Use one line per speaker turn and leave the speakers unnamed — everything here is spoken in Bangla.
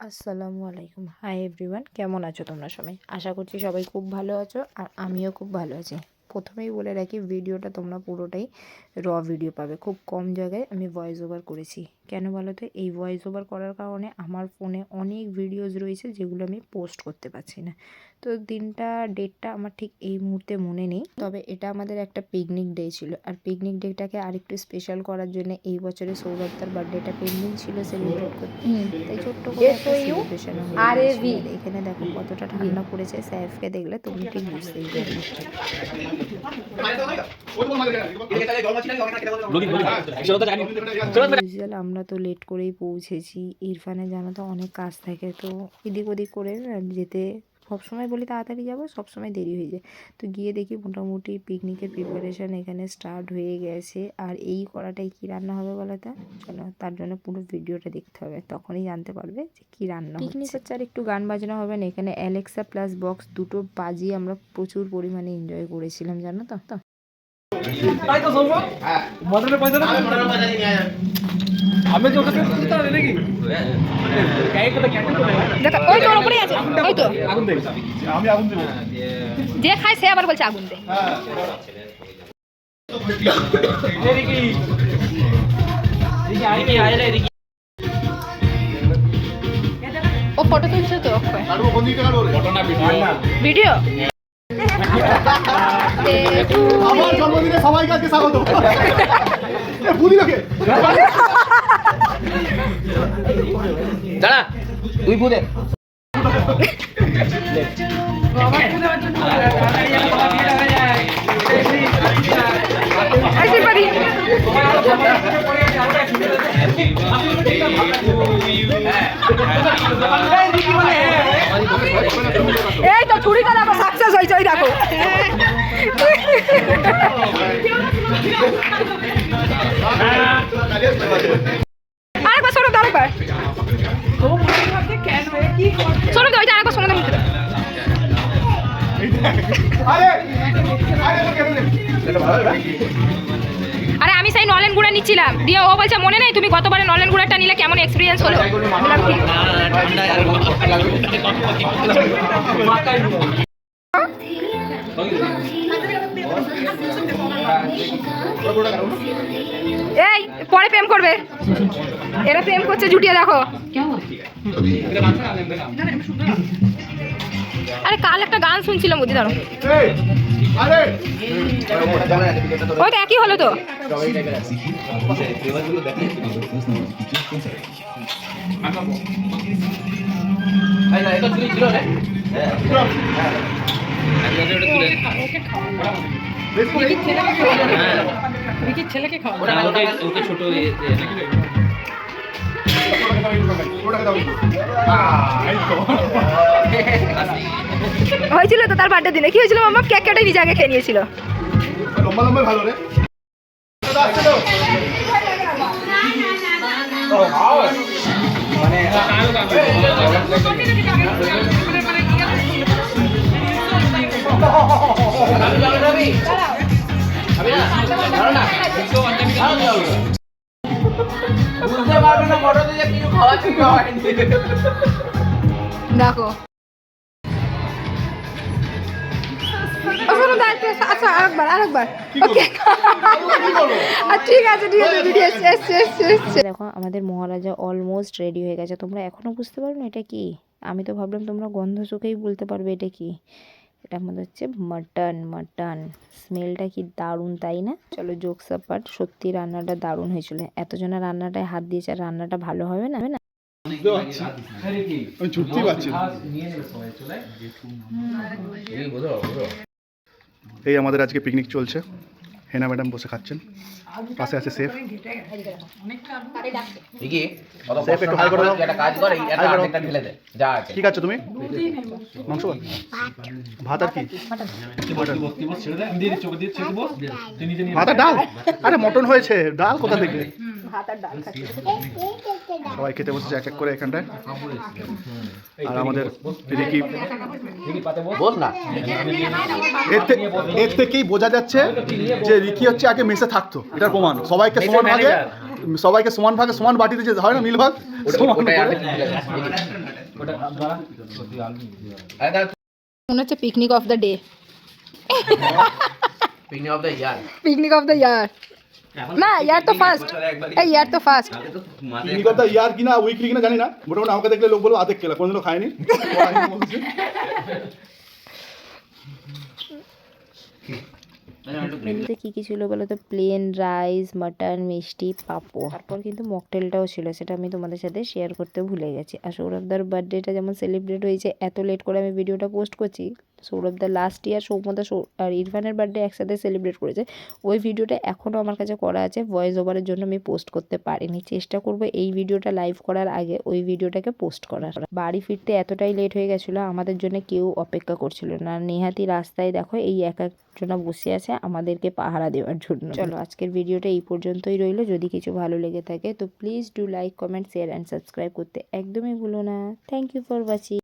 আসসালামু আলাইকুম। হাই এভরিওয়ান, কেমন আছো তোমরা সবাই? আশা করছি সবাই খুব ভালো আছো আর আমিও খুব ভালো আছি। প্রথমেই বলে রাখি, ভিডিওটা তোমরা পুরোটাই ভিডিও পাবে। খুব কম জায়গায় আমি ভয়েস ওভার করেছি। কেন বলো তো? এই ভয়েস ওভার করার কারণে আমার ফোনে অনেক ভিডিওস রয়েছে যেগুলো আমি পোস্ট করতে পারছি না। তো ডেটটা আমার ঠিক এই মুহূর্তে মনে নেই, তবে এটা আমাদের একটা পিকনিক ডে ছিল। আর পিকনিক ডেটাকে আরেকটু স্পেশাল করার জন্য এই বছরে সৌরভদার বার্থডেটা পেন্ডিং ছিল সেলিব্রেট করতে, তাই ছোট্ট করে একটা সেলিব্রেশন হয়েছিল। এখানে দেখো কতটা ঠান্ডা পড়েছে, সাইফকে দেখলে তুমি ঠিক বুঝতেই পারবে। ইউজুয়াল আমরা তো লেট করেই পৌঁছেছি। ইরফানের জানো তো অনেক কাজ থাকে, তো এদিক ওদিক করে যেতে সবসময় বলি তাড়াতাড়ি যাবো, সবসময় দেরি হয়ে যায়। তো গিয়ে দেখি মোটামুটি পিকনিকের প্রিপারেশান এখানে স্টার্ট হয়ে গেছে। আর এই কড়াটায় কী রান্না হবে বলো তো? চলো, তার জন্য পুরো ভিডিওটা দেখতে হবে, তখনই জানতে পারবে যে কী রান্না হচ্ছে। পিকনিক হচ্ছে আর একটু গান বাজনা হবে না। এখানে অ্যালেক্সা প্লাস বক্স দুটো বাজিয়ে আমরা প্রচুর পরিমাণে এনজয় করেছিলাম, জানো তো।
তাই তো সৌম্য, মটনের পয়সা না আমি যে ওখানে তুলতে হবে নাকি ক্যারেক্টারটা ক্যান্টেল করে
দেখো ওই তোর উপরেই আছে, ওই তো
আগুন দে আমি আগুন দেব
যে খায় সে আবার বলছে আগুন দে।
এদিকে এদিকে আই আই রে এদিকে
ও ফটো তুলছে তো
কাটবো কোন দিকে কাটবো ফটো না
ভিডিও।
আমার জন্মদিনে সবাইকে আজকে স্বাগত এ বুড়ি লোকে
দাঁড়া তুই বুদে
এই তো ছুরিটা দেখো সাকসেস হয়েছে, ওই দেখো। আরেকবার শোনো, আরেকবার শোনো, ওইটা আরেকবার শোনো।
আরে আরে তো কেন এটা ভালো না
আরে আমি সেই নলেন গুঁড়া নিচ্ছিলাম, দিয়ে ও বলছে মনে নেই তুমি গতবারে নলেন গুঁড়াটা নিলে কেমন এক্সপিরিয়েন্স হলো। বললাম ঠিক। এই পরে প্রেম করবে, এরা প্রেম করছে জুটিয়ে দেখো। আরে কাল একটা গান শুনছিলাম বুঝি, ধরো
আরে
ওইটা একই হলো তো।
এই না এটা ছিল রে
ছেলেকে খাওয়া
ওকে ছোট
হয়েছিল তো তার বার্থডে দিনে। কি হয়েছিল মাম্মা? কেক কেটে নিজে আগে খেয়ে নিয়েছিল।
লম্বা লম্বা ভালো রে
বুঝতে পারবে না মোটরে যে কিছু খাওয়া ঠিক হয়নি
দেখো আচ্ছা আরেকবার ওকে ঠিক আছে ভিডিও শেষ।
দেখো আমাদের মহারাজা অলমোস্ট রেডি হয়ে গেছে। তোমরা এখনো বুঝতে পারো না এটা কি? আমি তো ভাবলাম তোমরা গন্ধ চোখেই বলতে পারবে এটা কি। এটা আমাদের হচ্ছে মাটন। স্মেলটা কি দারুণ, তাই না? চলো জোকস অ্যাপার্ট, সত্যি রান্নাটা দারুণ হয়েছিল। এতজনের রান্নাটায় হাত দিয়েছে, আর রান্নাটা ভালো হবে না?
আমি ছুটতেই পারছি না। এই আমাদের আজকে পিকনিক চলছে, হেনা ম্যাডাম বসে খাচ্ছেন, পাশে আছে সেফ।
ঠিকই সেফ একটু হাই করে দাও, একটা কাজ কর এই এটা আরেকটা ঢেলে দে যা আছে।
ঠিক আছে, তুমি মাংস ভাত আর কি ভাত আর ডাল? আরে মটন হয়েছে, ডাল কোথা থেকে? সবাই খেতে বসেছে এক এক করে এখানটায়। আর আমাদের রিকি
বল না,
এর থেকেই বোঝা যাচ্ছে যে রিকি হচ্ছে আগে মেসে থাকতো, এটার প্রমাণ। সবাইকে সমান ভাগে সবাইকে সমান ভাগে সমান বাটিতে যে হয় না মিল ভাগ সমান
ওটাই
করে।
আগে ঢেলে দে। আরে দাঁড়া,
মনে হচ্ছে picnic of the day,
picnic of the year.
Picnic of the year. না ইয়ার তো ফার্স্ট, এই ইয়ার তো first.
Picnic of the year কিনা উইকলি কিনা জানি না, মোটামুটি আমাকে দেখলে লোক বলবো আধেক কেলা, কোনোদিনও খায়নি।
মেনুতে কী কী ছিল বলো তো? প্লেন রাইস, মাটন, মিষ্টি, পাঁপড়, তারপর কিন্তু মকটেলটাও ছিল, সেটা আমি তোমাদের সাথে শেয়ার করতে ভুলে গেছি। আর সৌরভদার বার্থডেটা যেমন সেলিব্রেট হয়েছে, এত লেট করে আমি ভিডিওটা পোস্ট করছি। সৌরভদার লাস্ট ইয়ার সৌম্যদা আর ইরফানের বার্থডে একসাথে সেলিব্রেট করেছে, ওই ভিডিওটা এখনও আমার কাছে করা আছে, ভয়েস ওভারের জন্য আমি পোস্ট করতে পারিনি। চেষ্টা করব এই ভিডিওটা লাইভ করার আগে ওই ভিডিওটাকে পোস্ট করার। বাড়ি ফিরতে এতটাই লেট হয়ে গেছিলো, আমাদের জন্য কেউ অপেক্ষা করছিল না। নেহাতি রাস্তায় দেখো এই এক একজনা বসে আছে আমাদেরকে পাহারা দেওয়ার জন্য। চলো আজকের ভিডিওটা এই পর্যন্তই রইলো। যদি কিছু ভালো লেগে থাকে তো please do like, comment, share and subscribe করতে একদমই ভুলো না। Thank you for watching.